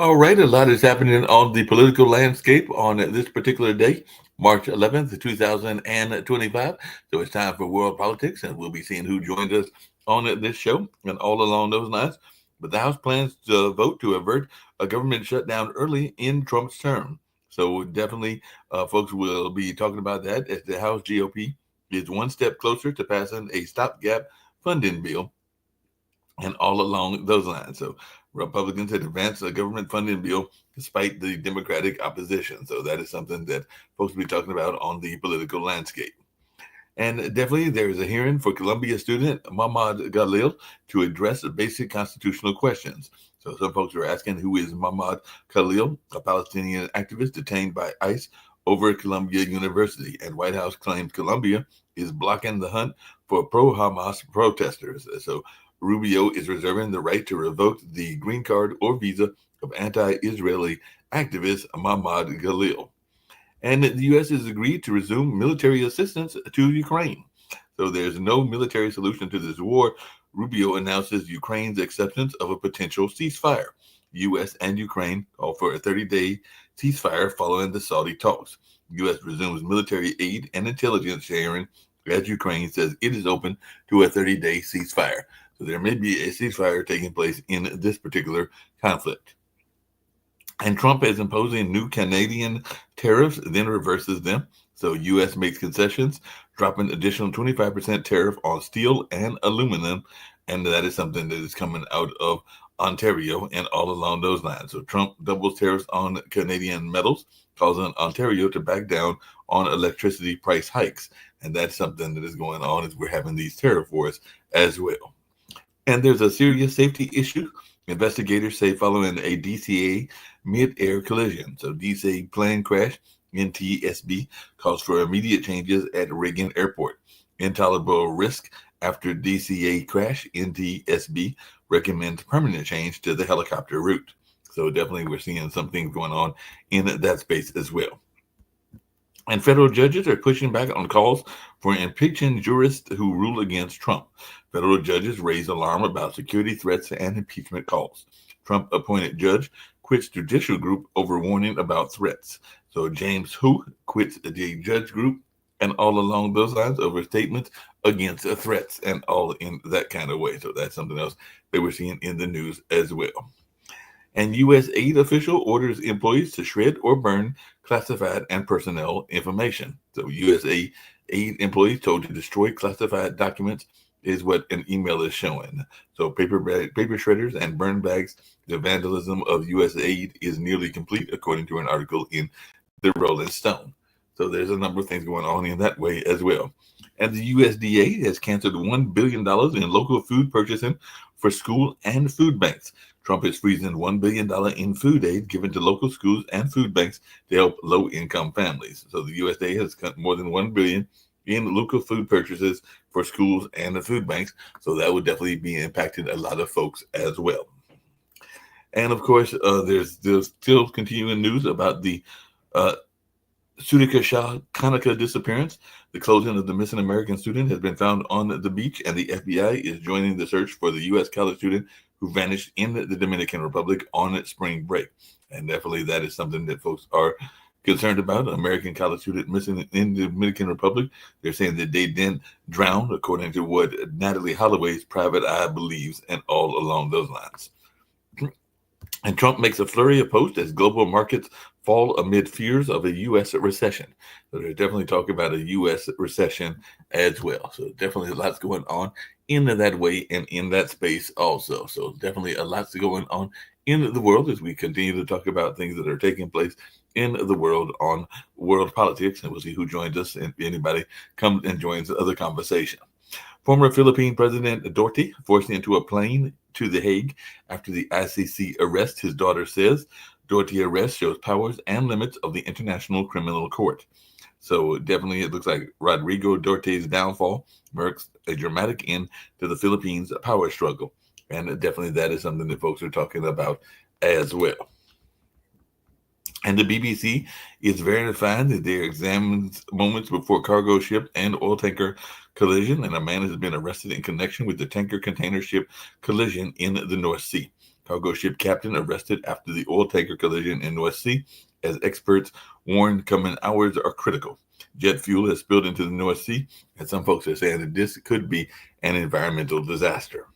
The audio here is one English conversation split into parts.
All right, a lot is happening on the political landscape on this particular day, March 11th, 2025. So it's time for World Politics, and we'll be seeing who joins us on this show and all along those lines. But the House plans to vote to avert a government shutdown early in Trump's term. So definitely, folks will be talking about that as the House GOP is one step closer to passing a stopgap funding bill and all along those lines. So Republicans had advanced a government funding bill despite the Democratic opposition. So that is something that folks will be talking about on the political landscape. And definitely there is a hearing for Columbia student Mahmoud Khalil to address basic constitutional questions. So some folks are asking, who is Mahmoud Khalil, a Palestinian activist detained by ICE over Columbia University? And White House claims Columbia is blocking the hunt for pro-Hamas protesters. So Rubio is reserving the right to revoke the green card or visa of anti-Israeli activist Mahmoud Khalil. And the U.S. has agreed to resume military assistance to Ukraine. So there's no military solution to this war. Rubio announces Ukraine's acceptance of a potential ceasefire. U.S. and Ukraine call for a 30-day ceasefire following the Saudi talks. U.S. resumes military aid and intelligence sharing as Ukraine says it is open to a 30-day ceasefire. So there may be a ceasefire taking place in this particular conflict. And Trump is imposing new Canadian tariffs, then reverses them. So U.S. makes concessions, dropping additional 25% tariff on steel and aluminum. And that is something that is coming out of Ontario and all along those lines. So Trump doubles tariffs on Canadian metals, causing Ontario to back down on electricity price hikes. And that's something that is going on as we're having these tariff wars as well. And there's a serious safety issue, investigators say, following a DCA mid-air collision. So DCA plane crash, NTSB, calls for immediate changes at Reagan Airport. Intolerable risk after DCA crash, NTSB recommends permanent change to the helicopter route. So definitely we're seeing something going on in that space as well. And federal judges are pushing back on calls for impeaching jurists who rule against Trump. Federal judges raise alarm about security threats and impeachment calls. Trump-appointed judge quits judicial group over warning about threats. So James Hu quits the judge group and all along those lines over statements against threats and all in that kind of way. So that's something else that we're seeing in the news as well. And U.S. aid official orders employees to shred or burn classified and personnel information. So U.S. aid employees told to destroy classified documents is what an email is showing. So paper shredders and burn bags, the vandalism of U.S. aid is nearly complete, according to an article in the Rolling Stone. So there's a number of things going on in that way as well. And the USDA has canceled $1 billion in local food purchasing for school and food banks. Trump is freezing $1 billion in food aid given to local schools and food banks to help low-income families. So the USDA has cut more than $1 billion in local food purchases for schools and the food banks. So that would definitely be impacting a lot of folks as well. And of course, there's still continuing news about the Sutika Shah Kanaka disappearance. The clothing of the missing American student has been found on the beach, and the FBI is joining the search for the U.S. college student who vanished in the Dominican Republic on spring break. And definitely that is something that folks are concerned about. An American college student missing in the Dominican Republic. They're saying that they didn't drown, according to what Natalie Holloway's private eye believes, and all along those lines. And Trump makes a flurry of posts as global markets fall amid fears of a U.S. recession. So they're definitely talking about a U.S. recession as well. So definitely lots going on in that way and in that space also. So definitely a lot going on in the world as we continue to talk about things that are taking place in the world on world politics. And we'll see who joins us, and if anybody comes and joins the other conversation. Former Philippine President Duterte forced into a plane to The Hague after the ICC arrest, his daughter says. Doherty arrest shows powers and limits of the International Criminal Court. So definitely it looks like Rodrigo Duterte's downfall marks a dramatic end to the Philippines' power struggle. And definitely that is something that folks are talking about as well. And the BBC is verifying that they examined moments before cargo ship and oil tanker collision, and a man has been arrested in connection with the tanker container ship collision in the North Sea. Cargo ship captain arrested after the oil tanker collision in North Sea, as experts warn coming hours are critical. Jet fuel has spilled into the North Sea, and some folks are saying that this could be an environmental disaster.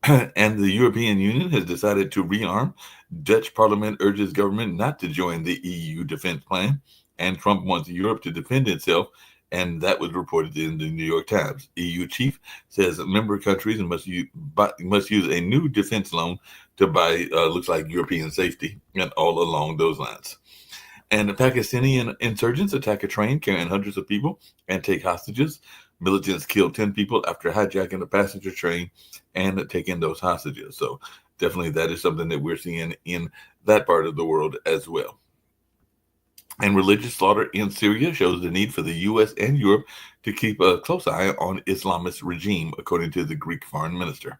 And the European Union has decided to rearm. Dutch parliament urges government not to join the EU defense plan, and Trump wants Europe to defend itself, and that was reported in the New York Times. EU chief says member countries must use a new defense loan to buy, looks like European safety, and all along those lines. And the Pakistani insurgents attack a train carrying hundreds of people and take hostages. Militants killed 10 people after hijacking a passenger train and taking those hostages. So definitely that is something that we're seeing in that part of the world as well. And religious slaughter in Syria shows the need for the U.S. and Europe to keep a close eye on Islamist regime, according to the Greek foreign minister.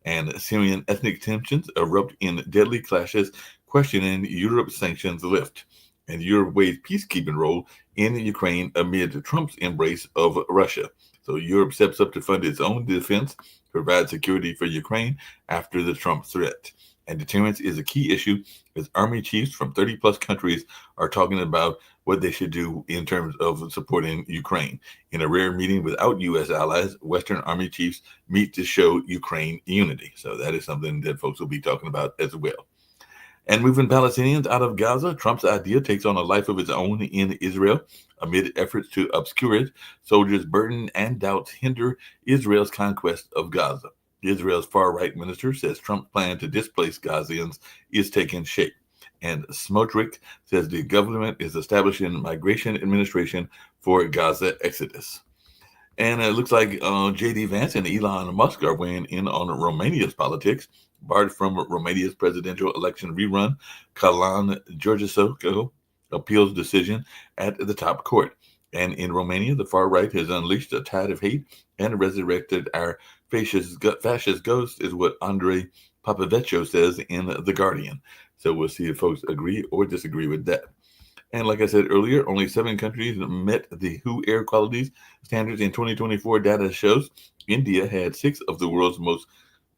And Syrian ethnic tensions erupt in deadly clashes, questioning Europe's sanctions lift. And Europe weighs peacekeeping role in Ukraine amid Trump's embrace of Russia. So Europe steps up to fund its own defense, provide security for Ukraine after the Trump threat. And deterrence is a key issue as army chiefs from 30 plus countries are talking about what they should do in terms of supporting Ukraine. In a rare meeting without U.S. allies, Western army chiefs meet to show Ukraine unity. So that is something that folks will be talking about as well. And moving Palestinians out of Gaza, Trump's idea takes on a life of its own in Israel. Amid efforts to obscure it, soldiers' burden and doubts hinder Israel's conquest of Gaza. Israel's far-right minister says Trump's plan to displace Gazians is taking shape. And Smotrich says the government is establishing migration administration for Gaza exodus. And it looks like J.D. Vance and Elon Musk are weighing in on Romania's politics. Barred from Romania's presidential election rerun, Calan Georgescu appeals decision at the top court. And in Romania, the far right has unleashed a tide of hate and resurrected our fascist ghost, is what Andrei Popovecchio says in The Guardian. So we'll see if folks agree or disagree with that. And like I said earlier, only 7 countries met the WHO air quality standards in 2024. Data shows India had 6 of the world's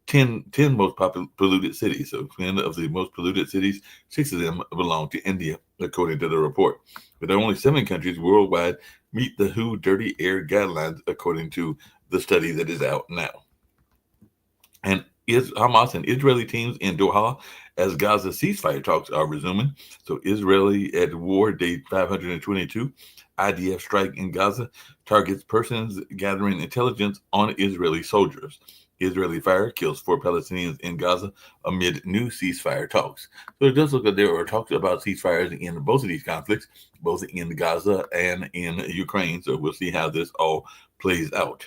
10 most polluted cities. So 10 of the most polluted cities, 6 of them belong to India, according to the report. But there are only 7 countries worldwide meet the WHO dirty air guidelines, according to the study that is out now. And Hamas and Israeli teams in Doha as Gaza ceasefire talks are resuming. So Israeli at war, day 522. IDF strike in Gaza targets persons gathering intelligence on Israeli soldiers. Israeli fire kills 4 Palestinians in Gaza amid new ceasefire talks. So it does look like there are talks about ceasefires in both of these conflicts, both in Gaza and in Ukraine. So we'll see how this all plays out.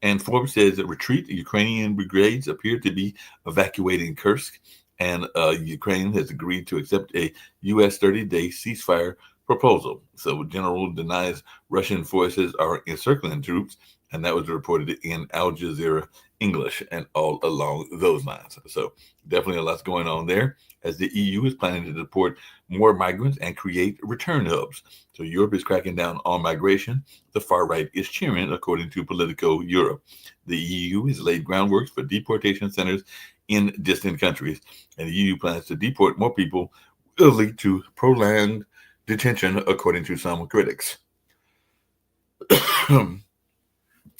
And Forbes says that retreat Ukrainian brigades appear to be evacuating Kursk, and Ukraine has agreed to accept a U.S. 30-day ceasefire proposal. So General denies Russian forces are encircling troops, and that was reported in Al Jazeera English and all along those lines. So definitely a lot going on there, as the EU is planning to deport more migrants and create return hubs. So Europe is cracking down on migration. The far right is cheering, according to Politico Europe. The EU has laid groundwork for deportation centers in distant countries, and the EU plans to deport more people, will lead to prolonged detention, according to some critics.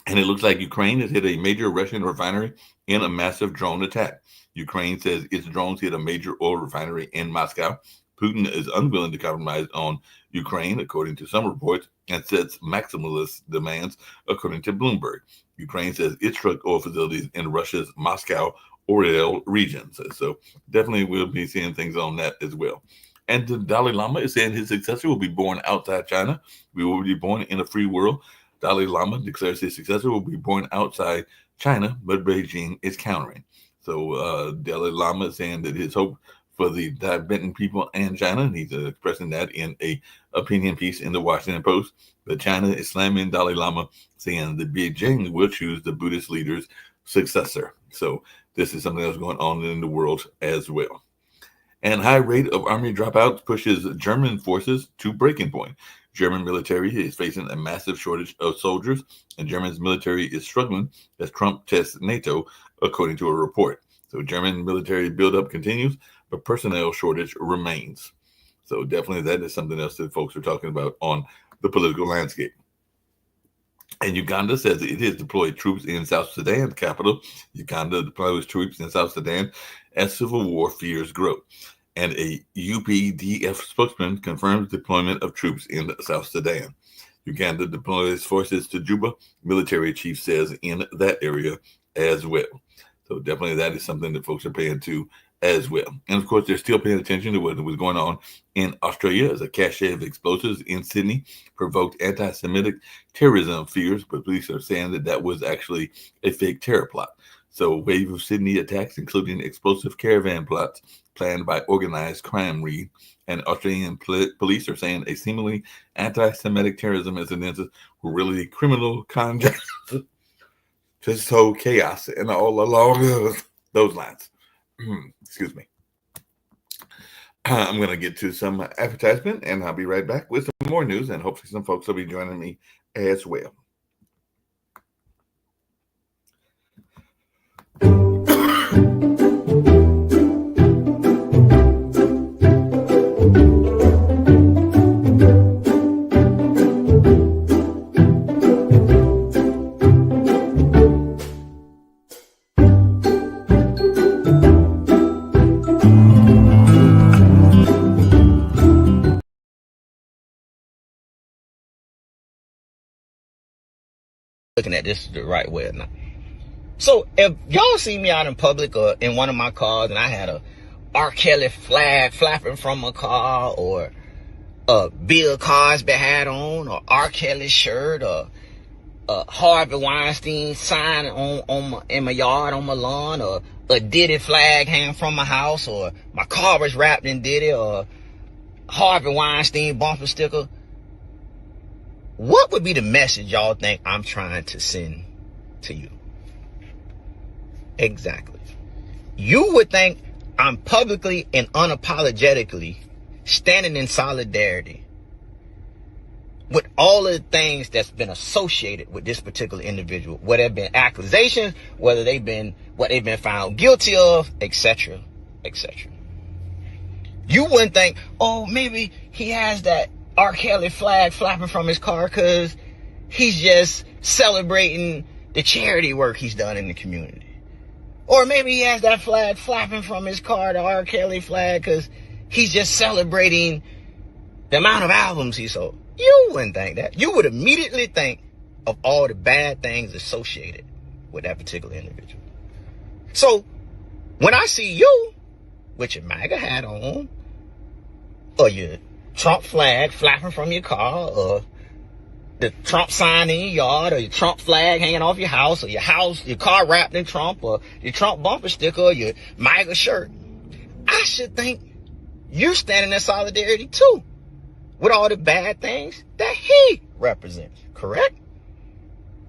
And it looks like Ukraine has hit a major Russian refinery in a massive drone attack. Ukraine says its drones hit a major oil refinery in Moscow. Putin is unwilling to compromise on Ukraine, according to some reports, and sets maximalist demands, according to Bloomberg. Ukraine says it struck oil facilities in Russia's Moscow Orel region. So definitely we'll be seeing things on that as well. And the Dalai Lama is saying his successor will be born outside China. We will be born in a free world. Dalai Lama declares his successor will be born outside China, but Beijing is countering. So Dalai Lama is saying that his hope for the Tibetan people and China. And he's expressing that in a opinion piece in the Washington Post. But China is slamming Dalai Lama, saying that Beijing will choose the Buddhist leader's successor. So this is something that's going on in the world as well. And high rate of army dropouts pushes German forces to breaking point. German military is facing a massive shortage of soldiers, and German's military is struggling as Trump tests NATO, according to a report. So German military buildup continues, but personnel shortage remains. So definitely that is something else that folks are talking about on the political landscape. And Uganda says it has deployed troops in South Sudan, capital. Uganda deploys troops in South Sudan as civil war fears grow. And a UPDF spokesman confirms deployment of troops in South Sudan. Uganda deploys forces to Juba, military chief says, in that area as well. So definitely that is something that folks are paying to as well. And of course, they're still paying attention to what was going on in Australia as a cache of explosives in Sydney provoked anti-Semitic terrorism fears, but police are saying that that was actually a fake terror plot. So a wave of Sydney attacks, including explosive caravan plots planned by organized crime ring, and Australian police are saying a seemingly anti-Semitic terrorism incidences were really criminal conduct, just so chaos and all along those lines. Excuse me. I'm going to get to some advertisement, and I'll be right back with some more news, and hopefully some folks will be joining me as well. Looking at this the right way or not. So if y'all see me out in public or in one of my cars and I had a R. Kelly flag flapping from my car, or a Bill Cosby hat on, or R. Kelly shirt, or a Harvey Weinstein sign in my yard on my lawn, or a Diddy flag hanging from my house, or my car was wrapped in Diddy, or Harvey Weinstein bumper sticker, what would be the message y'all think I'm trying to send to you? Exactly. You would think I'm publicly and unapologetically standing in solidarity with all of the things that's been associated with this particular individual, whether they've been accusations, whether they've been what they've been found guilty of, etc., etc. You wouldn't think, oh, maybe he has that R. Kelly flag flapping from his car because he's just celebrating the charity work he's done in the community. Or maybe he has that flag flapping from his car, the R. Kelly flag, because he's just celebrating the amount of albums he sold. You wouldn't think that. You would immediately think of all the bad things associated with that particular individual. So when I see you with your MAGA hat on, or your Trump flag flapping from your car, or the Trump sign in your yard, or your Trump flag hanging off your house, or your car wrapped in Trump, or your Trump bumper sticker, or your MAGA shirt, I should think you're standing in solidarity too with all the bad things that he represents, correct?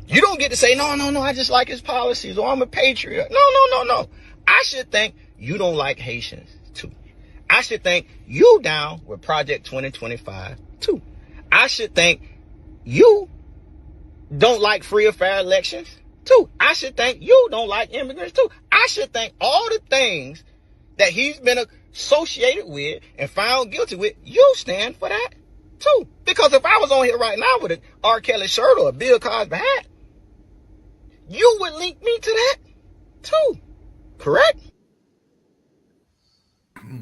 You don't get to say, no, I just like his policies, or I'm a patriot. No. I should think you don't like Haitians too. I should think you down with Project 2025 too. I should think you don't like free or fair elections too. I should think you don't like immigrants too. I should think all the things that he's been associated with and found guilty with, you stand for that too. Because if I was on here right now with an R. Kelly shirt or a Bill Cosby hat, you would link me to that too, correct?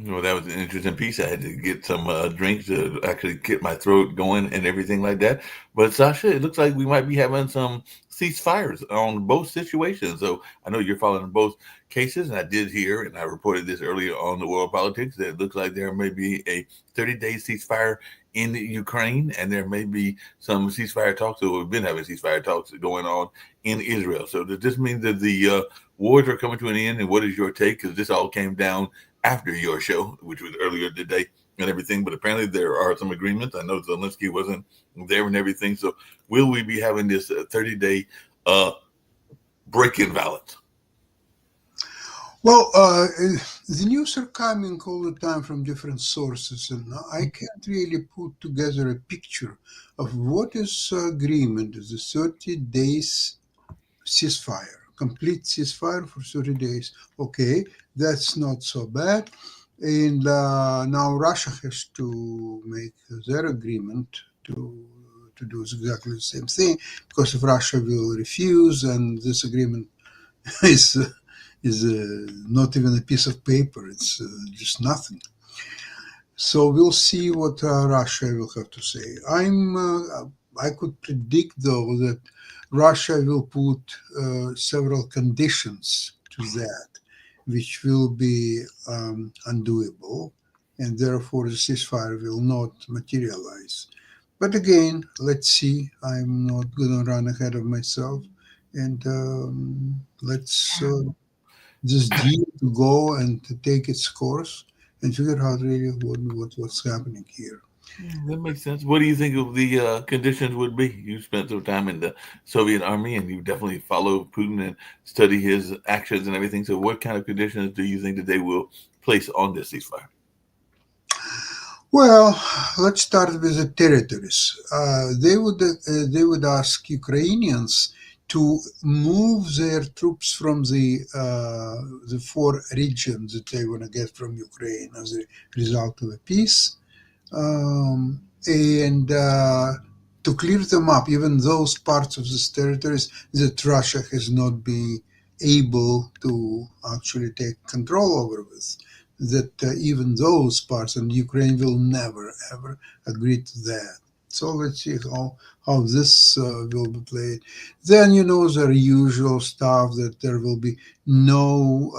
Well, that was an interesting piece. I had to get some drinks to actually get my throat going and everything like that. But Sasha, it looks like we might be having some ceasefires on both situations. So I know you're following both cases, and I did hear, and I reported this earlier on the World Politics, that it looks like there may be a 30-day ceasefire in Ukraine, and there may be some ceasefire talks, or we've been having ceasefire talks going on in Israel. So does this mean that the wars are coming to an end, and what is your take? Because this all came down after your show, which was earlier today and everything. But apparently there are some agreements. I know Zelensky wasn't there and everything. So will we be having this 30-day break in violence? Well, the news are coming all the time from different sources, and I can't really put together a picture of what is agreement. Is the 30 days ceasefire, complete ceasefire for 30 days. Okay, that's not so bad. And now Russia has to make their agreement to do exactly the same thing, because if Russia will refuse, and this agreement is not even a piece of paper, it's just nothing. So we'll see what Russia will have to say. I could predict, though, that Russia will put several conditions to that, which will be undoable, and therefore the ceasefire will not materialize. But again, let's see. I'm not going to run ahead of myself, and let's just deal to go and to take its course and figure out really what's happening here. That makes sense. What do you think of the conditions would be? You spent some time in the Soviet army and you definitely follow Putin and study his actions and everything. So, what kind of conditions do you think that they will place on this ceasefire? Well, let's start with the territories. They would ask Ukrainians to move their troops from the four regions that they want to get from Ukraine as a result of a peace, and to clear them up, even those parts of these territories that Russia has not been able to actually take control over with. That even those parts, and Ukraine will never ever agree to that. So let's see how this will be played. Then the usual stuff that there will be no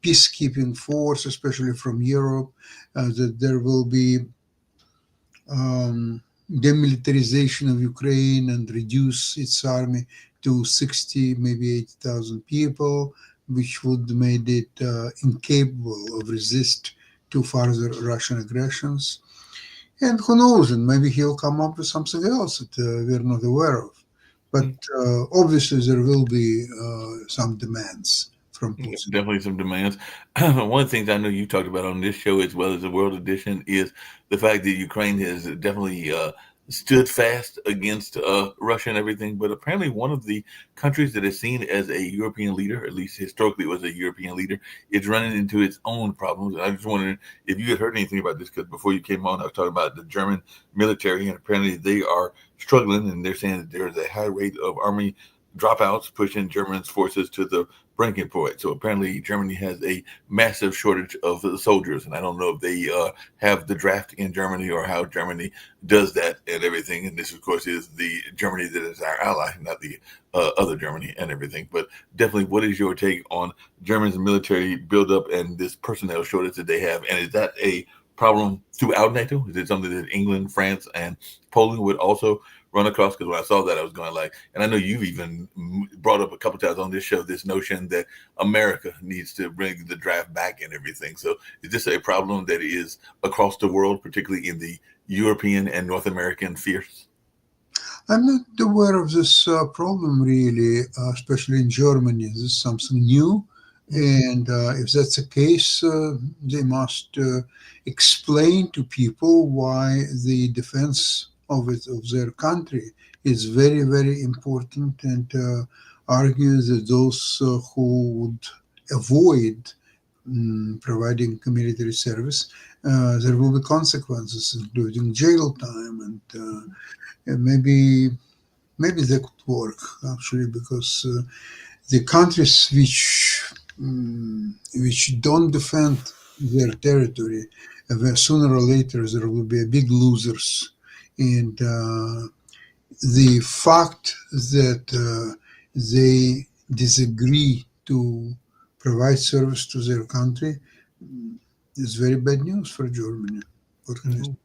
peacekeeping force, especially from Europe, that there will be demilitarization of Ukraine and reduce its army to 60, maybe 80,000 people, which would made it incapable of resist to further Russian aggressions. And who knows, and maybe he'll come up with something else that we're not aware of. But obviously there will be some demands from Yeah, Putin. definitely some demands. One of the things I know you talked about on this show, as well as the World Edition, is the fact that Ukraine has definitely stood fast against Russia and everything. But apparently, one of the countries that is seen as a European leader, at least historically was a European leader, is running into its own problems. And I was wondering if you had heard anything about this, because before you came on, I was talking about the German military, and apparently they are struggling, and they're saying that there's a high rate of army dropouts, pushing Germany's forces to the breaking point. So apparently, Germany has a massive shortage of soldiers, and I don't know if they have the draft in Germany or how Germany does that and everything. And this, of course, is the Germany that is our ally, not the other Germany and everything. But definitely, what is your take on Germany's military buildup and this personnel shortage that they have? And is that a problem throughout NATO? Is it something that England, France, and Poland would also run across? Because when I saw that, I was going like, and I know you've even brought up a couple times on this show this notion that America needs to bring the draft back and everything. So is this a problem that is across the world, particularly in the European and North American spheres? I'm not aware of this problem really, especially in Germany. This is something new. And if that's the case, they must explain to people why the defense of their country is very, very important, and argue that those who would avoid providing military service, there will be consequences, including jail time, and maybe that could work actually, because the countries which don't defend their territory, sooner or later there will be a big losers, and the fact that they disagree to provide service to their country is very bad news for Germany. What can I say?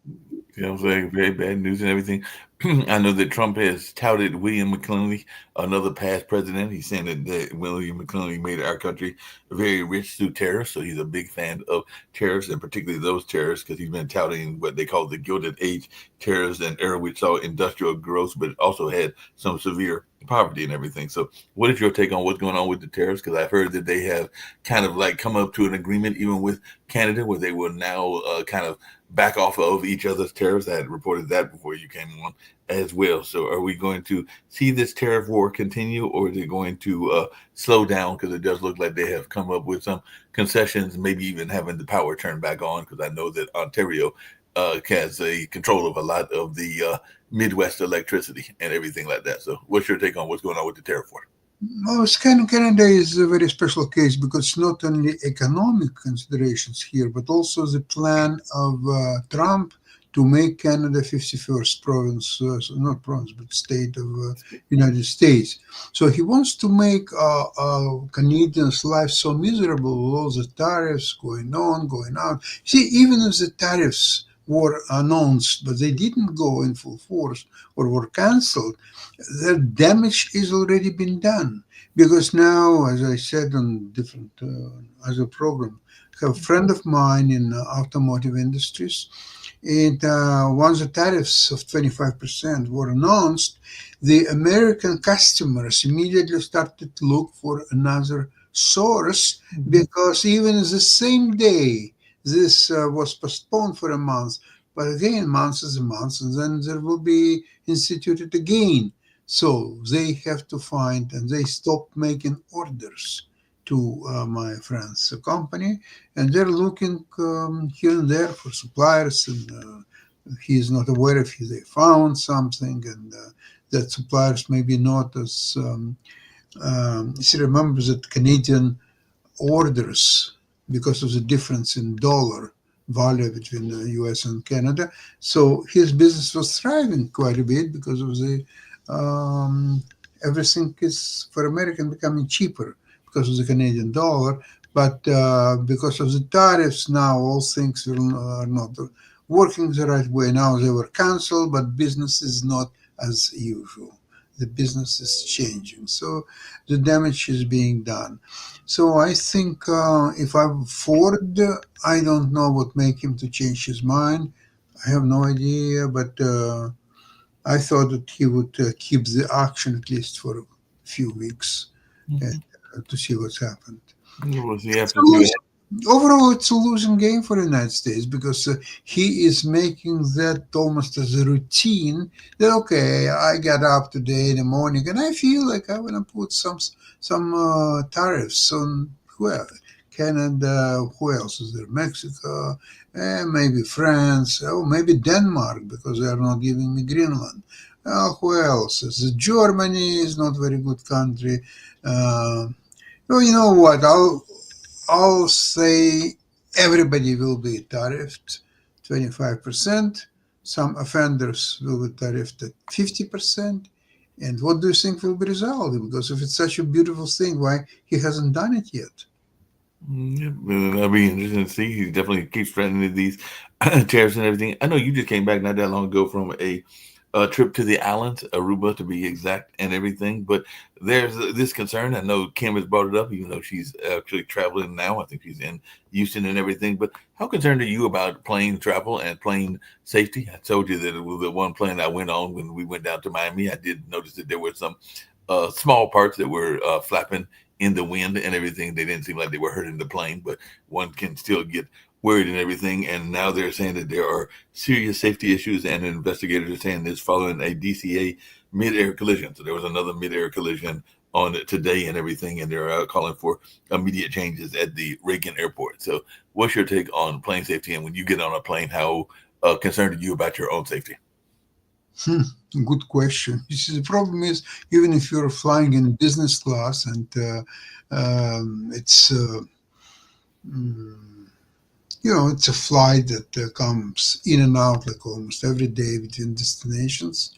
You know what I'm saying? Very bad news and everything. I know that Trump has touted William McKinley, another past president. He's saying that William McKinley made our country very rich through tariffs. So he's a big fan of tariffs, and particularly those tariffs, because he's been touting what they call the Gilded Age tariffs, an era which saw industrial growth, but also had some severe poverty and everything. So, what is your take on what's going on with the tariffs? Because I've heard that they have kind of like come up to an agreement, even with Canada, where they will now kind of back off of each other's tariffs. I had reported that before you came on as well. So, are we going to see this tariff war continue, or is it going to slow down? Because it does look like they have come up with some concessions, maybe even having the power turned back on. Because I know that Ontario has a control of a lot of the Midwest electricity and everything like that. So, what's your take on what's going on with the tariff war? Well, Canada is a very special case because not only economic considerations here, but also the plan of Trump to make Canada 51st province, not province, but state of United States. So he wants to make Canadians' life so miserable with all the tariffs going on, going out. See, even if the tariffs were announced, but they didn't go in full force or were cancelled, the damage is already been done. Because now, as I said on different other program, I have a friend of mine in automotive industries, and once the tariffs of 25% were announced, the American customers immediately started to look for another source because even the same day this was postponed for a month, but again, months is a month, and then there will be instituted again. So they have to find, and they stop making orders to my friend's company, and they're looking here and there for suppliers, and he is not aware if they found something, and that suppliers maybe not as. He remembers that Canadian orders, because of the difference in dollar value between the US and Canada. So his business was thriving quite a bit because of the everything is for American becoming cheaper because of the Canadian dollar. But because of the tariffs now, all things are not working the right way. Now they were canceled, but business is not as usual. The business is changing. So the damage is being done. So I think if I'm Ford, I don't know what make him to change his mind. I have no idea, but I thought that he would keep the action at least for a few weeks and, to see what's happened. We'll see It's after a two. overall, it's a losing game for the United States because he is making that almost as a routine. That okay, I get up today in the morning and I feel like I want to put some tariffs on well, Canada. Who else is there? Mexico, maybe France, or maybe Denmark because they are not giving me Greenland. Who else? Is it Germany is not very good country. Uh, well, you know what? I'll say everybody will be tariffed 25%. Some offenders will be tariffed at 50%. And what do you think will be resolved? Because if it's such a beautiful thing, why he hasn't done it yet? Yeah, that'll be interesting to see. He definitely keeps threatening these tariffs and everything. I know you just came back not that long ago from a trip to the islands, Aruba to be exact, and everything. But there's this concern. I know Kim has brought it up, even though she's actually traveling now. I think she's in Houston and everything. But how concerned are you about plane travel and plane safety? I told you that it was the one plane I went on when we went down to Miami. I did notice that there were some small parts that were flapping in the wind and everything. They didn't seem like they were hurting the plane, but one can still get worried and everything. And now they're saying that there are serious safety issues, and investigators are saying this following a DCA mid-air collision. So there was another mid-air collision on it today and everything, and they're calling for immediate changes at the Reagan Airport. So, what's your take on plane safety? And when you get on a plane, how concerned are you about your own safety? Hmm, good question. You see, the problem is even if you're flying in business class and it's mm, it's a flight that comes in and out like almost every day between destinations.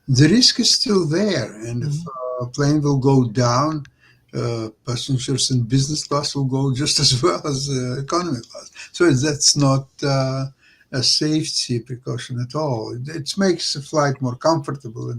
The risk is still there, and if a plane will go down, passengers in business class will go just as well as economy class. So that's not a safety precaution at all. It makes the flight more comfortable,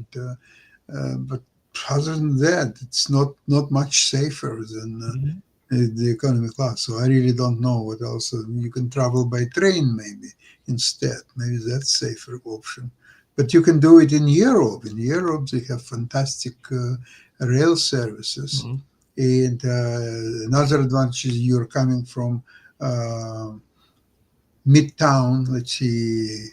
but other than that, it's not much safer than Mhm. the economy class. So I really don't know what else. You can travel by train maybe instead. Maybe that's safer option. But you can do it in Europe. In Europe, they have fantastic rail services. Mhm. And another advantage is you're coming from uh, midtown, let's see,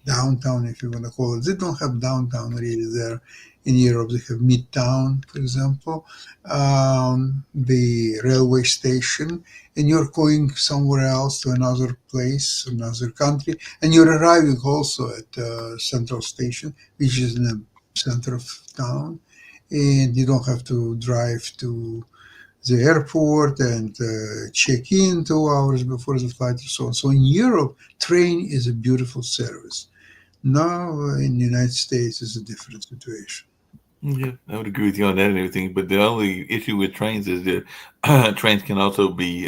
downtown, if you want to call it. They don't have downtown really there in Europe. They have midtown, for example, the railway station, and you're going somewhere else to another place, another country, and you're arriving also at Central Station, which is in the center of town, and you don't have to drive to the airport and check in 2 hours before the flight and so on. So in Europe, train is a beautiful service. Now in the United States is a different situation. Yeah, I would agree with you on that and everything. But the only issue with trains is that trains can also be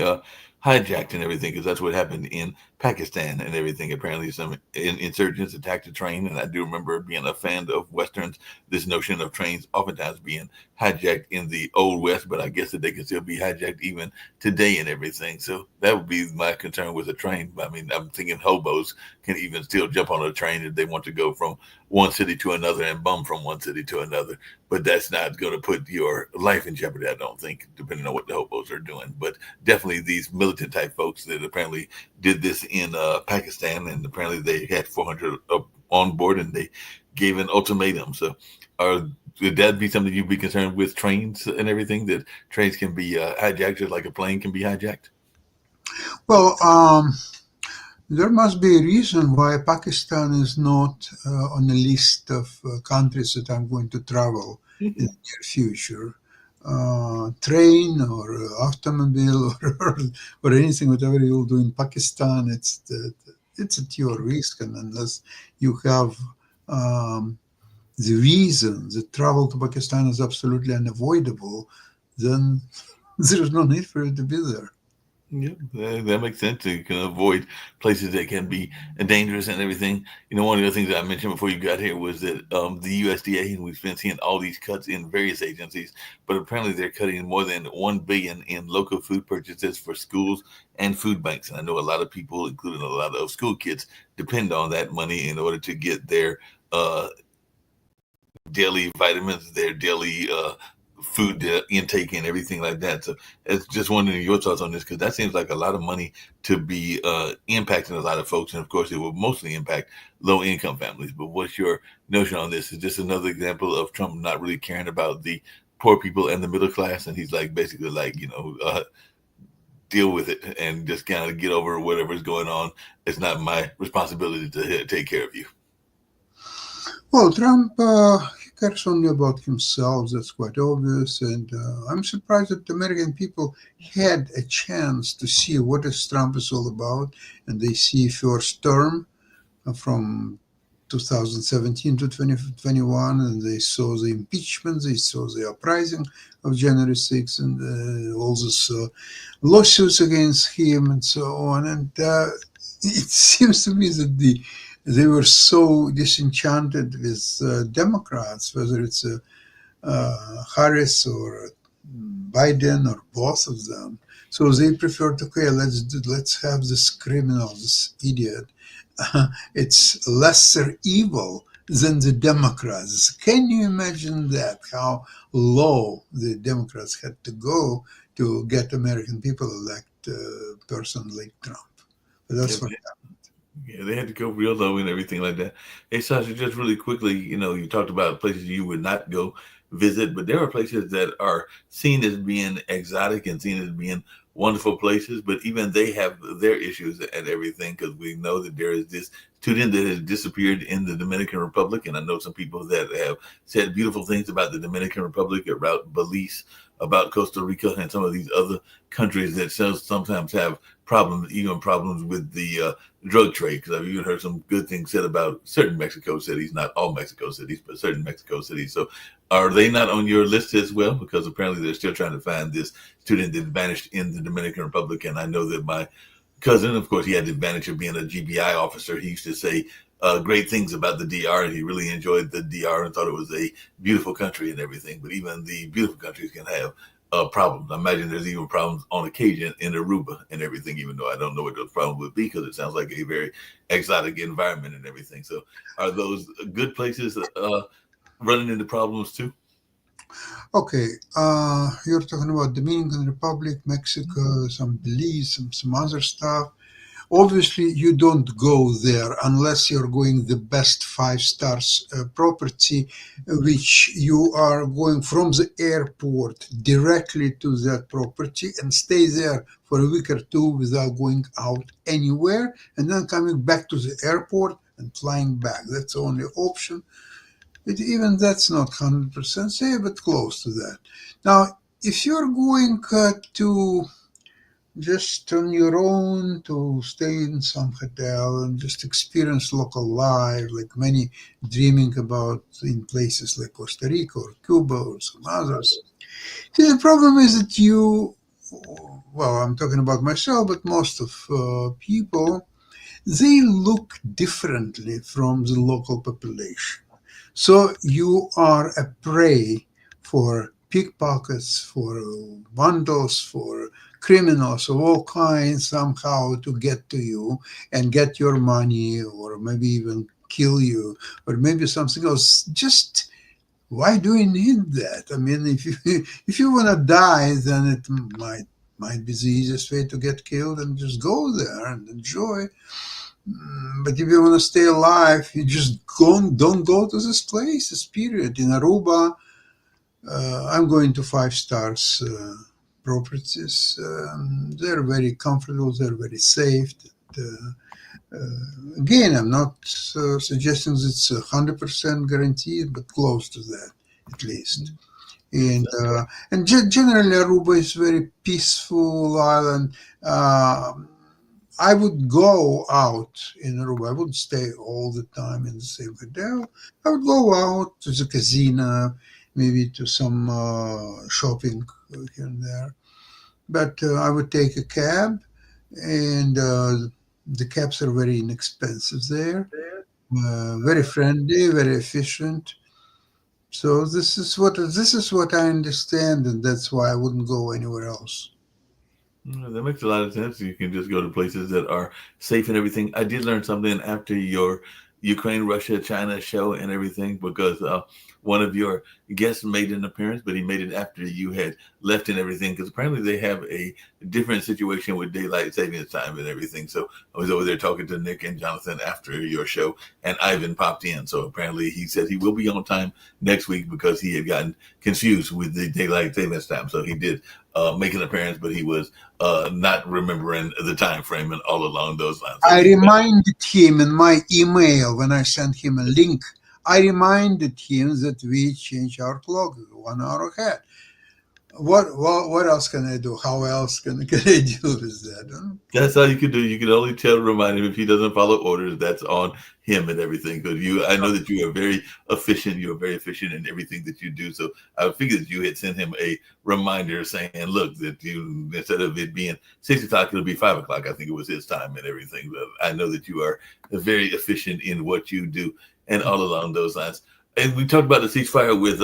hijacked and everything, because that's what happened in Pakistan and everything. Apparently, some insurgents attacked a train, and I do remember being a fan of westerns. This notion of trains oftentimes being hijacked in the old west, but I guess that they can still be hijacked even today and everything. So that would be my concern with a train. I mean, I'm thinking hobos can even still jump on a train if they want to go from one city to another and bum from one city to another, but that's not going to put your life in jeopardy, I don't think, depending on what the hobos are doing. But definitely these militant type folks that apparently did this in Pakistan, and apparently they had 400 on board, and they gave an ultimatum. So, would that be something you'd be concerned with, trains and everything? That trains can be hijacked just like a plane can be hijacked? Well, there must be a reason why Pakistan is not on the list of countries that I'm going to travel in the near future. Train or automobile or anything, whatever you'll do in Pakistan, it's at your risk, and unless you have um, the reason that travel to Pakistan is absolutely unavoidable, then there's no need for you to be there. Yeah, that makes sense. You can avoid places that can be dangerous and everything. You know, one of the things that I mentioned before you got here was that the USDA, and we've been seeing all these cuts in various agencies, but apparently they're cutting more than 1 billion in local food purchases for schools and food banks. And I know a lot of people, including a lot of school kids, depend on that money in order to get their uh, daily vitamins, their daily food intake, and everything like that. So it's just wondering your thoughts on this, because that seems like a lot of money to be impacting a lot of folks, and of course it will mostly impact low income families. But what's your notion on this? Is this another example of Trump not really caring about the poor people and the middle class, and he's like basically like, deal with it and just kind of get over whatever's going on? It's not my responsibility to take care of you. Well, Trump he cares only about himself. That's quite obvious, and I'm surprised that the American people had a chance to see what is Trump is all about, and they see first term from 2017 to 2021, and they saw the impeachment, they saw the uprising of January 6th, and all those lawsuits against him, and so on. And it seems to me that they were so disenchanted with Democrats, whether it's Harris or Biden or both of them. So they prefer to, okay, let's have this criminal, this idiot. It's lesser evil than the Democrats. Can you imagine that? How low the Democrats had to go to get American people elect a person like Trump. But Yeah, that's what. yeah, they had to go real low and everything like that. Hey, Sasha, just really quickly, you talked about places you would not go visit, but there are places that are seen as being exotic and seen as being wonderful places, but even they have their issues and everything, because we know that there is this student that has disappeared in the Dominican Republic, and I know some people that have said beautiful things about the Dominican Republic, about Belize, about Costa Rica, and some of these other countries that sometimes have problems, even problems with the drug trade, because I've even heard some good things said about certain Mexico cities, not all Mexico cities, but certain Mexico cities. So are they not on your list as well? Because apparently they're still trying to find this student that vanished in the Dominican Republic. And I know that my cousin. Of course, he had the advantage of being a GBI officer. He used to say great things about the DR, and he really enjoyed the DR and thought it was a beautiful country and everything. But even the beautiful countries can have problems. I imagine there's even problems on occasion in Aruba and everything, even though I don't know what those problems would be because it sounds like a very exotic environment and everything. So, are those good places running into problems too? Okay, you're talking about Dominican Republic, Mexico, some Belize, some other stuff. Obviously, you don't go there unless you're going the best five stars property, which you are going from the airport directly to that property and stay there for a week or two without going out anywhere, and then coming back to the airport and flying back. That's the only option. Even that's not 100% safe, but close to that. Now, if you're going to just on your own to stay in some hotel and just experience local life, like many dreaming about in places like Costa Rica or Cuba or some others. See, the problem is that well, I'm talking about myself, but most of people, they look differently from the local population. So you are a prey for pickpockets, for vandals, for criminals of all kinds somehow to get to you and get your money or maybe even kill you or maybe something else. Just why do we need that? I mean, if you if you want to die, then it might be the easiest way to get killed and just go there and enjoy. But if you want to stay alive, you just don't go to this places, period. In Aruba, I'm going to five stars properties. They're very comfortable, they're very safe. Again, I'm not suggesting it's 100% guaranteed, but close to that at least. And generally, Aruba is very peaceful island. I would go out in Aruba. I wouldn't stay all the time in the same hotel. I would go out to the casino, maybe to some shopping here and there. But I would take a cab, and the cabs are very inexpensive there, very friendly, very efficient. So this is what I understand, and that's why I wouldn't go anywhere else. That makes a lot of sense. You can just go to places that are safe and everything. I did learn something after your Ukraine, Russia, China show and everything because one of your guests made an appearance, but he made it after you had left and everything because apparently they have a different situation with daylight savings time and everything. So I was over there talking to Nick and Jonathan after your show, and Ivan popped in. So apparently he said he will be on time next week because he had gotten confused with the daylight savings time. So he did make an appearance, but he was not remembering the time frame and all along those lines. So I reminded him in my email when I sent him a link. I reminded him that we change our clock 1 hour ahead. What else can I do? How else can I deal with that? Huh? that's all you can do. You can only remind him if he doesn't follow orders. That's on him and everything. Because I know that you are very efficient. You are very efficient in everything that you do. So I figured that you had sent him a reminder saying, "Look, that you instead of it being 6 o'clock, it'll be 5 o'clock." I think it was his time and everything. But I know that you are very efficient in what you do and all along those lines. And we talked about the ceasefire with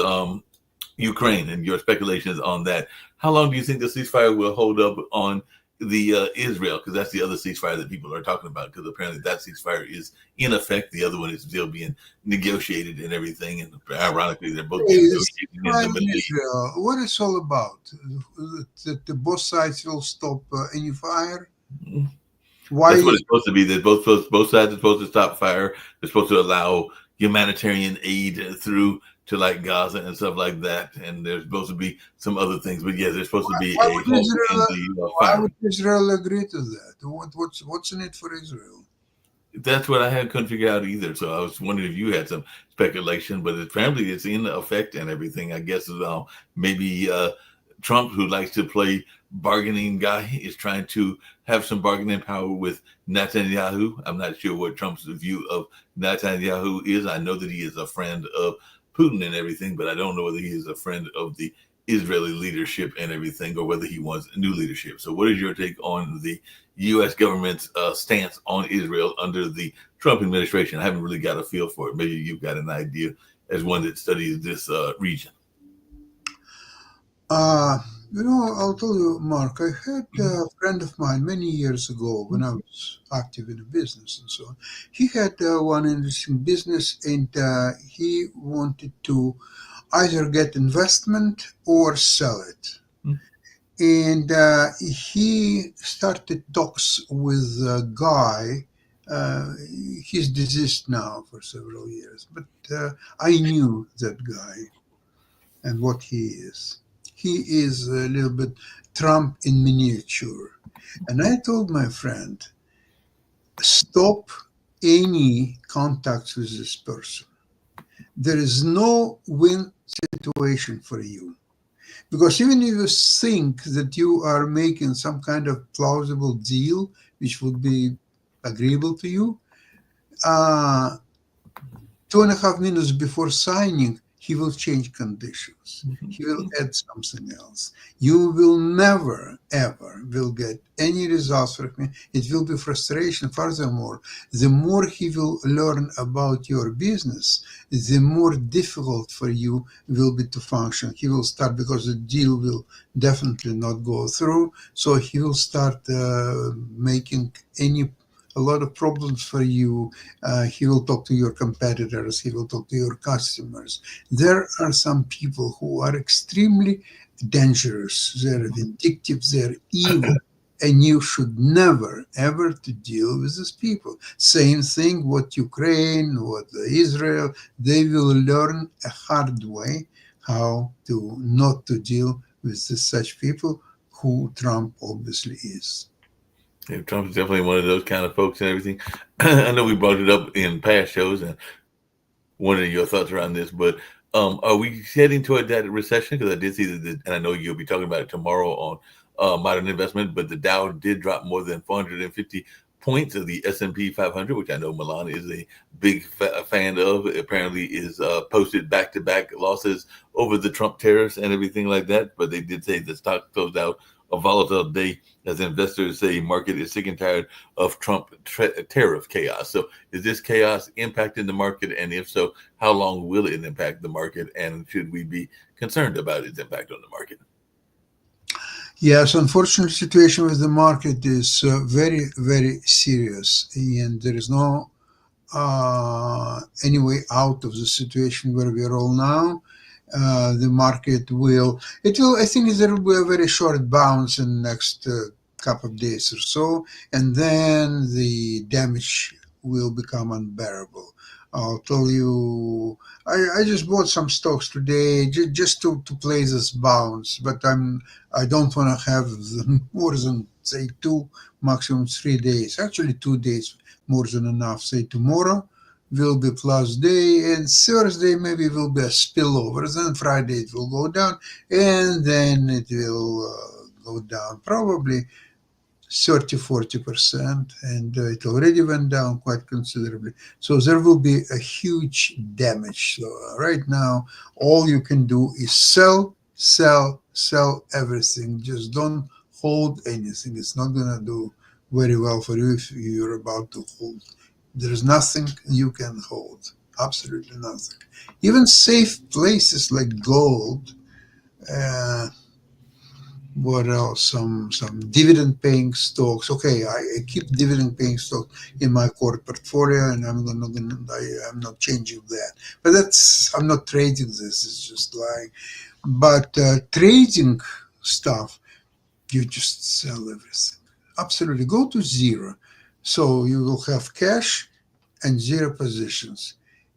Ukraine and your speculations on that. How long do you think the ceasefire will hold up on the Israel? Because that's the other ceasefire that people are talking about. Because apparently that ceasefire is in effect. The other one is still being negotiated and everything. And ironically, they're both being Is negotiated in the Middle East. Israel, what it's all about? That both sides will stop any fire? Why? That's what it's supposed to be. That both sides are supposed to stop fire. They're supposed to allow humanitarian aid through to like Gaza and stuff like that. And there's supposed to be some other things. But yeah, there's supposed to be Why a would halt Israel? in the Why fire. would Israel agree to that? What's in it for Israel? That's what couldn't figure out either. So I was wondering if you had some speculation, but apparently it's in effect and everything. I guess maybe Trump, who likes to play bargaining guy, is trying to have some bargaining power with Netanyahu. I'm not sure what Trump's view of Netanyahu is. I know that he is a friend of Putin and everything, but I don't know whether he is a friend of the Israeli leadership and everything, or whether he wants new leadership. So, what is your take on the U.S. government's stance on Israel under the Trump administration? I haven't really got a feel for it. Maybe you've got an idea as one that studies this region. I'll tell you, Mark, I had a friend of mine many years ago when I was active in a business and so on. He had one interesting business, and he wanted to either get investment or sell it. And he started talks with a guy. He's deceased now for several years, but I knew that guy and what he is. He is a little bit Trump in miniature. And I told my friend, stop any contacts with this person. There is no win situation for you. Because even if you think that you are making some kind of plausible deal, which would be agreeable to you, 2.5 minutes before signing, he will change conditions. He will add something else. You will never, ever will get any results from him. It will be frustration. Furthermore, the more he will learn about your business, the more difficult for you will be to function. He will start, because the deal will definitely not go through, so he will start making a lot of problems for you. He will talk to your competitors. He will talk to your customers. There are some people who are extremely dangerous. They're vindictive. They're evil. And you should never, ever to deal with these people. Same thing with Ukraine, with Israel. They will learn a hard way how to not to deal with such people who Trump obviously is. Yeah, Trump's definitely one of those kind of folks and everything. I know we brought it up in past shows and wanted your thoughts around this, but are we heading toward that recession? Because I did see that, and I know you'll be talking about it tomorrow on Modern Investment, but the Dow did drop more than 450 points of the S&P 500, which I know Milan is a big fan of. Apparently is posted back-to-back losses over the Trump tariffs and everything like that, but they did say the stock closed out a volatile day as investors say market is sick and tired of Trump tariff chaos. So is this chaos impacting the market? And if so, how long will it impact the market? And should we be concerned about its impact on the market? Yes, unfortunate situation with the market is very, very serious. And there is no any way out of the situation where we are all now. The market I think there will be a very short bounce in the next couple of days or so, and then the damage will become unbearable. I'll tell you, I just bought some stocks today just to play this bounce, but I don't want to have them more than, say, 2, maximum 3 days. Actually, 2 days more than enough. Say tomorrow will be plus day, and Thursday maybe will be a spillover. Then Friday it will go down, and then it will go down probably 30-40%, and it already went down quite considerably. So there will be a huge damage. So right now, all you can do is sell everything. Just don't hold anything. It's not going to do very well for you if you're about to hold. There's nothing you can hold, absolutely nothing. Even safe places like gold, what else? Some dividend-paying stocks. Okay, I keep dividend-paying stocks in my core portfolio, and I'm not changing that. But I'm not trading this. It's just lying. But trading stuff, you just sell everything. Absolutely, go to zero. So you will have cash and zero positions.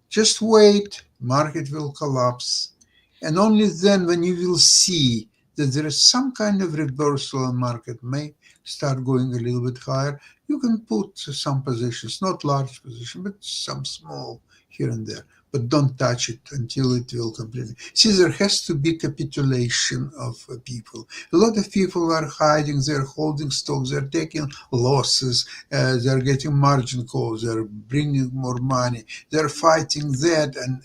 Just wait, market will collapse. And only then, when you will see that there is some kind of reversal in market may start going a little bit higher, you can put some positions, not large position, but some small here and there. But don't touch it until it will completely. See, there has to be capitulation of people. A lot of people are hiding, they're holding stocks, they're taking losses, they're getting margin calls, they're bringing more money, they're fighting that, and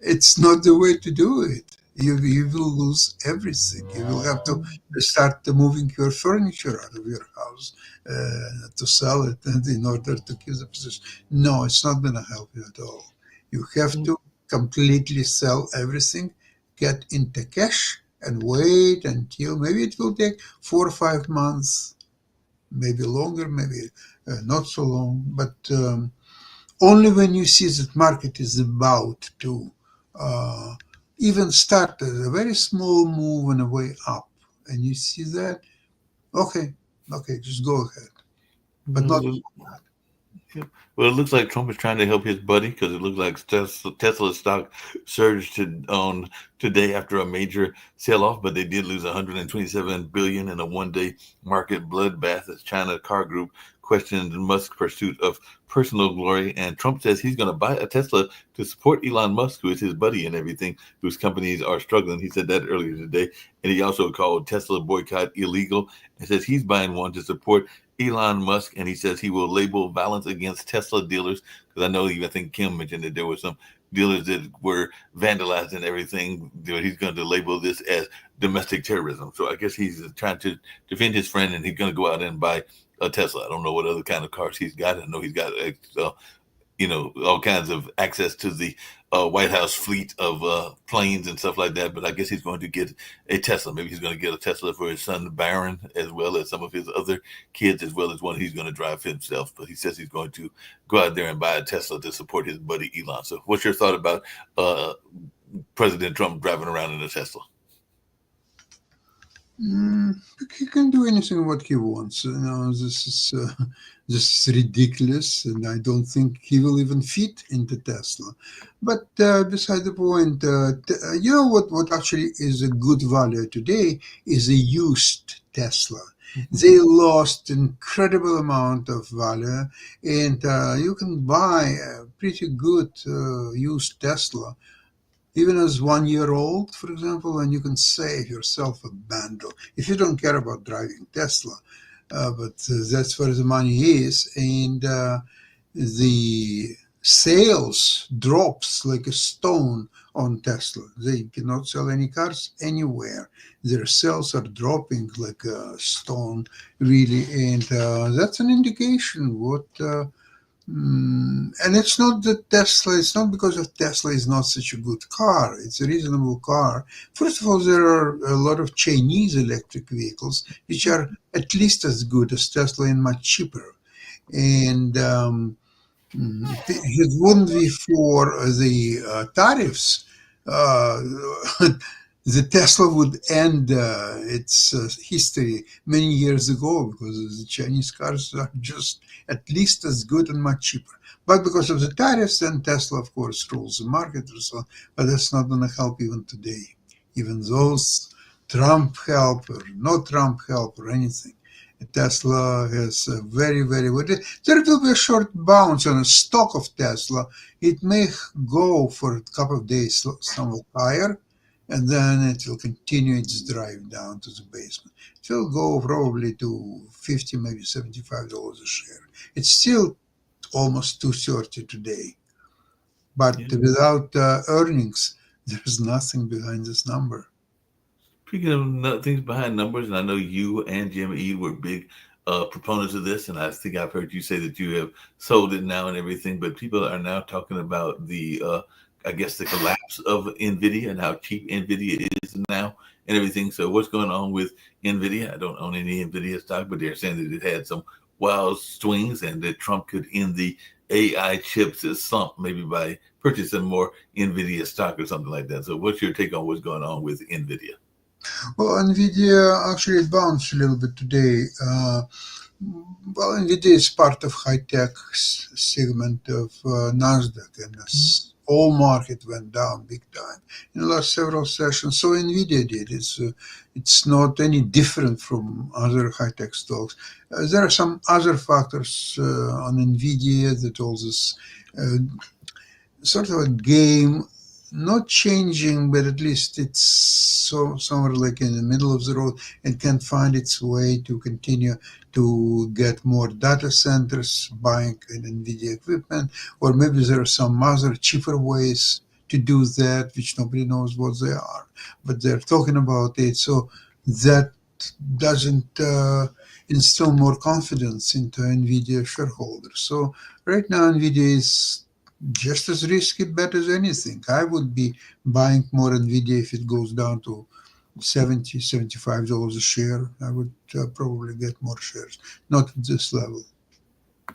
it's not the way to do it. You will lose everything. You will have to start moving your furniture out of your house to sell it and in order to keep the position. No, it's not going to help you at all. You have to completely sell everything, get into cash, and wait until maybe it will take 4 or 5 months, maybe longer, maybe not so long, but only when you see that market is about to uh, even start a very small move on the way up, and you see that, okay, just go ahead, but not. Well, yeah. Well, it looks like Trump is trying to help his buddy because it looks like Tesla stock surged on today after a major sell-off, but they did lose 127 billion in a one-day market bloodbath as China car group questioned Musk's pursuit of personal glory. And Trump says he's going to buy a Tesla to support Elon Musk, who is his buddy and everything, whose companies are struggling. He said that earlier today, and he also called Tesla boycott illegal and says he's buying one to support Elon Musk, and he says he will label violence against Tesla dealers, because I know I think Kim mentioned that there were some dealers that were vandalized and everything. He's going to label this as domestic terrorism. So I guess he's trying to defend his friend, and he's going to go out and buy a Tesla. I don't know what other kind of cars he's got. I know he's got all kinds of access to the White House fleet of planes and stuff like that. But I guess he's going to get a Tesla. Maybe he's going to get a Tesla for his son Barron, as well as some of his other kids, as well as one he's going to drive himself. But he says he's going to go out there and buy a Tesla to support his buddy Elon. So what's your thought about President Trump driving around in a Tesla? He can do anything what he wants. This is ridiculous, and I don't think he will even fit into Tesla. But beside the point, you know what actually is a good value today is a used Tesla. They lost incredible amount of value, and you can buy a pretty good used Tesla even as 1 year old, for example, and you can save yourself a bundle if you don't care about driving Tesla. But that's where the money is, and the sales drops like a stone on Tesla. They cannot sell any cars anywhere. Their sales are dropping like a stone, really, and that's an indication what. And it's not that Tesla, it's not because of Tesla is not such a good car. It's a reasonable car. First of all, there are a lot of Chinese electric vehicles which are at least as good as Tesla and much cheaper. And it wouldn't be for the tariffs. Uh, the Tesla would end its history many years ago because the Chinese cars are just at least as good and much cheaper. But because of the tariffs, then Tesla, of course, rules the market or so. But that's not going to help even today. Even those Trump help or no Trump help or anything. Tesla has a very, very good. There will be a short bounce on a stock of Tesla. It may go for a couple of days somewhat higher, and then it will continue its drive down to the basement. It will go probably to $50, maybe $75 a share. It's still almost 230 today, but without earnings, there's nothing behind this number. Speaking of things behind numbers, and I know you and Jim Eid were big proponents of this, and I think I've heard you say that you have sold it now and everything, but people are now talking about I guess, the collapse of NVIDIA and how cheap NVIDIA is now and everything. So what's going on with NVIDIA? I don't own any NVIDIA stock, but they're saying that it had some wild swings and that Trump could end the AI chips slump maybe by purchasing more NVIDIA stock or something like that. So what's your take on what's going on with NVIDIA? Well, NVIDIA actually bounced a little bit today. Well, NVIDIA is part of high-tech segment of NASDAQ, and the whole market went down big time in the last several sessions. So NVIDIA did. It's not any different from other high-tech stocks. There are some other factors on NVIDIA that all this sort of a game, not changing, but at least it's somewhere like in the middle of the road and can find its way to continue to get more data centers buying NVIDIA equipment, or maybe there are some other cheaper ways to do that, which nobody knows what they are, but they're talking about it. So that doesn't instill more confidence into NVIDIA shareholders. So right now, NVIDIA is just as risky bet as anything. I would be buying more NVIDIA if it goes down to 70, $75 a share. I would probably get more shares, not at this level.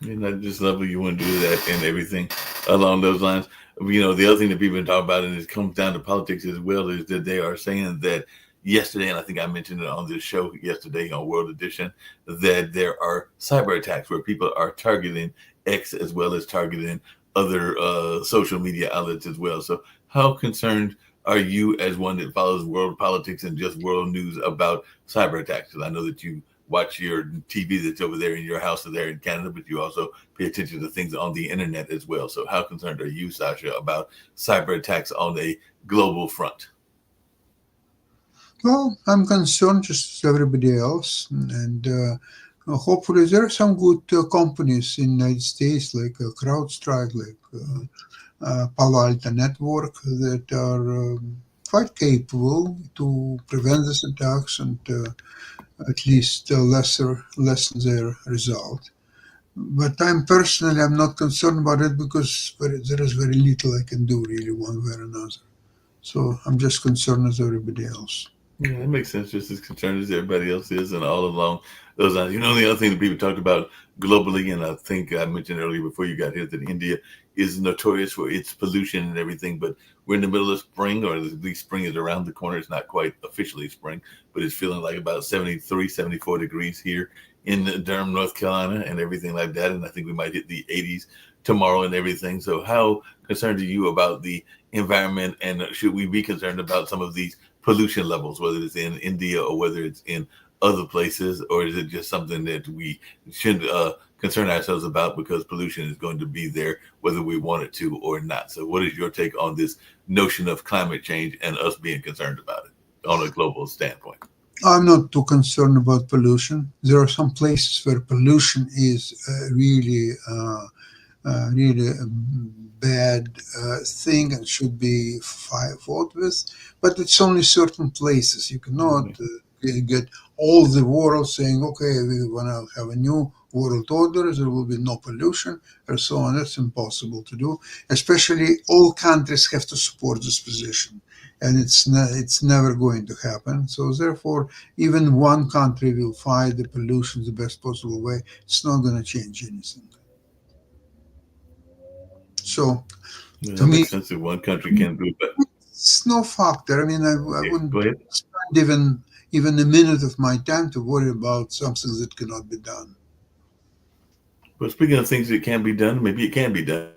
And I just love you want to do that and everything along those lines. The other thing that people talk about, and it comes down to politics as well, is that they are saying that yesterday, and I think I mentioned it on this show yesterday on World Edition, that there are cyber attacks where people are targeting X as well as targeting other social media outlets as well. So, how concerned are you, as one that follows world politics and just world news, about cyber attacks? Because I know that you watch your TV that's over there in your house there in Canada, but you also pay attention to things on the internet as well. So, how concerned are you, Sasha, about cyber attacks on a global front? Well, I'm concerned just as everybody else, and hopefully there are some good companies in the United States like CrowdStrike, like Palo Alto Network that are quite capable to prevent these attacks and at least lessen their result. But I'm not concerned about it because there is very little I can do really one way or another. So I'm just concerned as everybody else. Yeah, that makes sense. Just as concerned as everybody else is, and all along those lines. The other thing that people talked about globally, and I think I mentioned earlier before you got here, that India is notorious for its pollution and everything. But we're in the middle of spring, or at least spring is around the corner. It's not quite officially spring, but it's feeling like about 73, 74 degrees here in Durham, North Carolina, and everything like that. And I think we might hit the 80s tomorrow and everything. So, how concerned are you about the environment, and should we be concerned about some of these pollution levels, whether it's in India or whether it's in other places, or is it just something that we should concern ourselves about because pollution is going to be there whether we want it to or not? So what is your take on this notion of climate change and us being concerned about it on a global standpoint? I'm not too concerned about pollution. There are some places where pollution is really a bad thing and should be fought with. But it's only certain places. You cannot get all the world saying, okay, we want to have a new world order, there will be no pollution, and so on. That's impossible to do. Especially all countries have to support this position. And it's never going to happen. So therefore, even one country will fight the pollution the best possible way. It's not going to change anything. So Yeah, to that me, makes sense that one country can do it, but it's no factor. I mean, I yeah, wouldn't go ahead. spend even a minute of my time to worry about something that cannot be done. But speaking of things that can be done, maybe it can be done.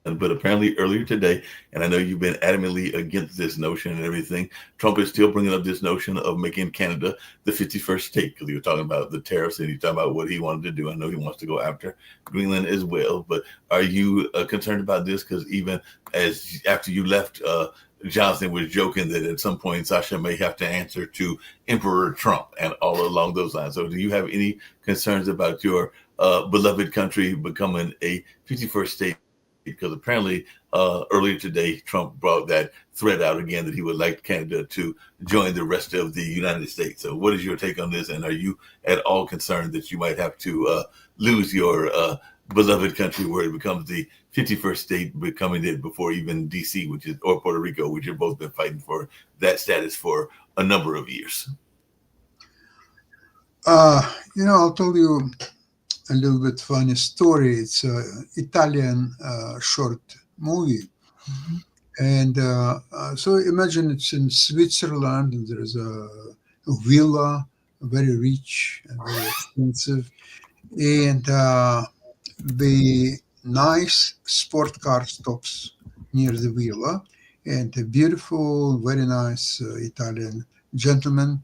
But apparently earlier today, and I know you've been adamantly against this notion and everything, Trump is still bringing up this notion of making Canada the 51st state, because he was talking about the tariffs and he's talking about what he wanted to do. I know he wants to go after Greenland as well. But are you concerned about this? Because even as after you left, Jonathan was joking that at some point Sasha may have to answer to Emperor Trump and all along those lines. So do you have any concerns about your beloved country becoming a 51st state? Because apparently earlier today, Trump brought that threat out again that he would like Canada to join the rest of the United States. So what is your take on this? And are you at all concerned that you might have to lose your beloved country where it becomes the 51st state, becoming it before even DC, or Puerto Rico, which have both been fighting for that status for a number of years? I'll tell you a little bit funny story. It's an Italian short movie. And so imagine it's in Switzerland and there is a villa, very rich and very expensive. And the nice sport car stops near the villa. And a beautiful, very nice Italian gentleman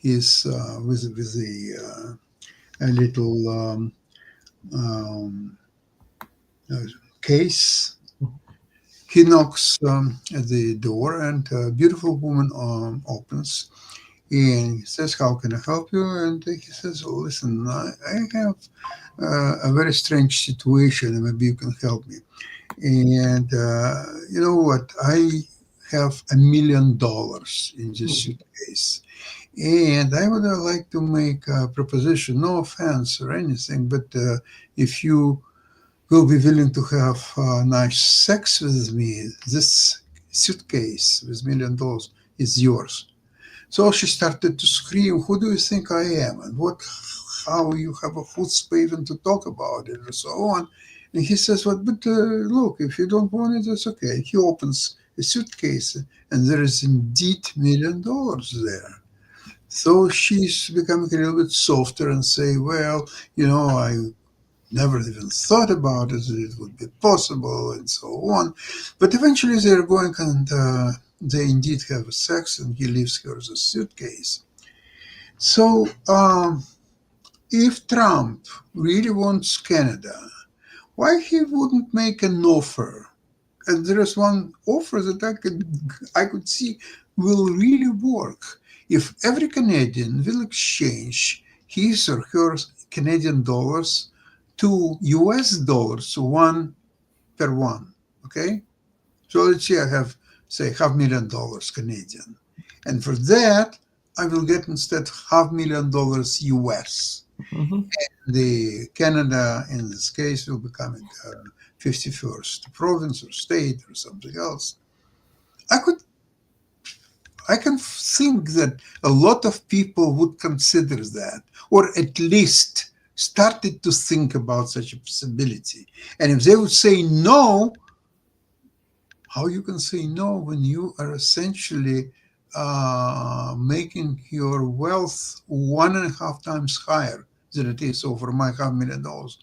is with a little um, uh, case. He knocks at the door, and a beautiful woman opens. And he says, "How can I help you?" And he says, "Oh, listen, I have a very strange situation, and maybe you can help me." And you know what? I have $1 million in this suitcase. And I would like to make a proposition, no offense or anything, but if you will be willing to have nice sex with me, this suitcase with $1 million is yours. So she started to scream, "Who do you think I am? And how you have a chutzpah even to talk about it," and so on. And he says, but look, if you don't want it, that's okay. He opens a suitcase, and there is indeed $1 million there. So she's becoming a little bit softer and say, well, I never even thought about it, that it would be possible, and so on. But eventually they're going, and they indeed have sex, and he leaves her the suitcase. So if Trump really wants Canada, why he wouldn't make an offer? And there is one offer that I could see will really work. If every Canadian will exchange his or her Canadian dollars to US dollars, one per one. Okay? So let's say I have, say, $500,000 Canadian. And for that, I will get instead $500,000 US. Mhm. The Canada, in this case, will become 51st province or state or something else. I could I can think that a lot of people would consider that, or at least started to think about such a possibility. And if they would say no, how you can say no when you are essentially making your wealth 1.5 times higher than it is over my $500,000.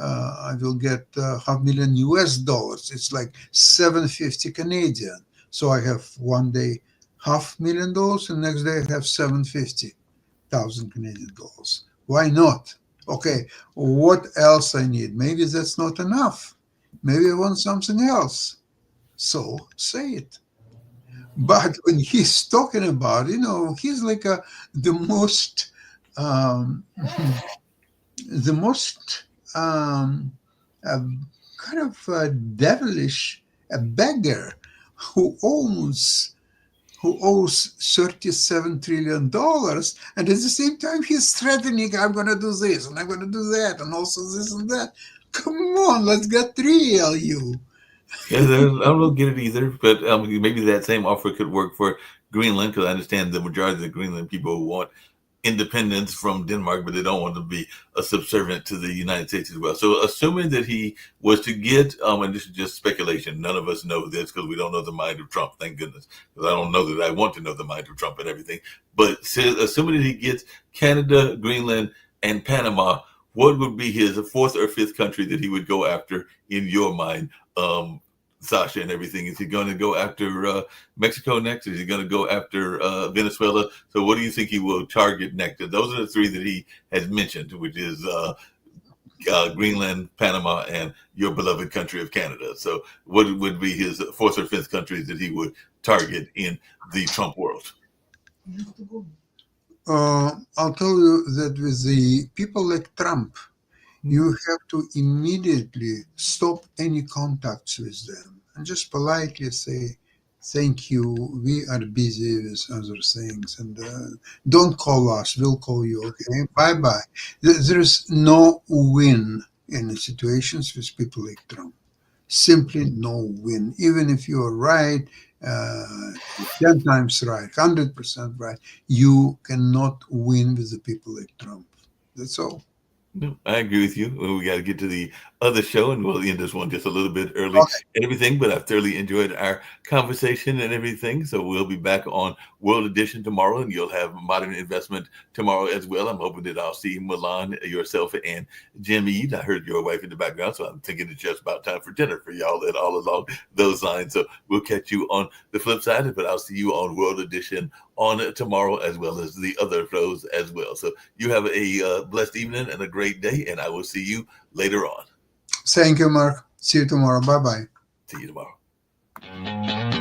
I will get $500,000 US dollars. It's like 750 Canadian. So I have one day $500,000, and next day I have 750,000 Canadian dollars. Why not? Okay, what else I need? Maybe that's not enough. Maybe I want something else. So say it. But when he's talking about, he's like the most, um, the most uh, kind of devilish beggar who owes $37 trillion, and at the same time he's threatening, I'm going to do this and I'm going to do that, and also this and that. Come on, let's get real, you. Yeah, I don't get it either, but maybe that same offer could work for Greenland, because I understand the majority of the Greenland people want independence from Denmark, but they don't want to be a subservient to the United States as well. So, assuming that he was to get, and this is just speculation, none of us know this because we don't know the mind of Trump, thank goodness, because I don't know that I want to know the mind of Trump and everything. But assuming that he gets Canada, Greenland, and Panama, what would be his fourth or fifth country that he would go after in your mind? Sasha and everything. Is he going to go after Mexico next? Is he going to go after Venezuela? So what do you think he will target next? Those are the three that he has mentioned, which is Greenland, Panama, and your beloved country of Canada. So what would be his fourth or fifth countries that he would target in the Trump world? I'll tell you that with the people like Trump, you have to immediately stop any contacts with them and just politely say, thank you, we are busy with other things, and don't call us, we'll call you, okay? Bye bye. There is no win in situations with people like Trump. Simply no win. Even if you are right, 10 times right, 100% right, you cannot win with the people like Trump. That's all. No, I agree with you. Well, we got to get to the other show, and we'll end this one just a little bit early and everything. But I've thoroughly enjoyed our conversation and everything. So we'll be back on World Edition tomorrow, and you'll have Modern Investment tomorrow as well. I'm hoping that I'll see Milan, yourself, and Jim Eid. I heard your wife in the background, so I'm thinking it's just about time for dinner for y'all and all along those lines. So we'll catch you on the flip side, but I'll see you on World Edition on tomorrow, as well as the other shows as well. So you have a blessed evening and a great day, and I will see you later on. Thank you, Mark. See you tomorrow. Bye bye. See you tomorrow.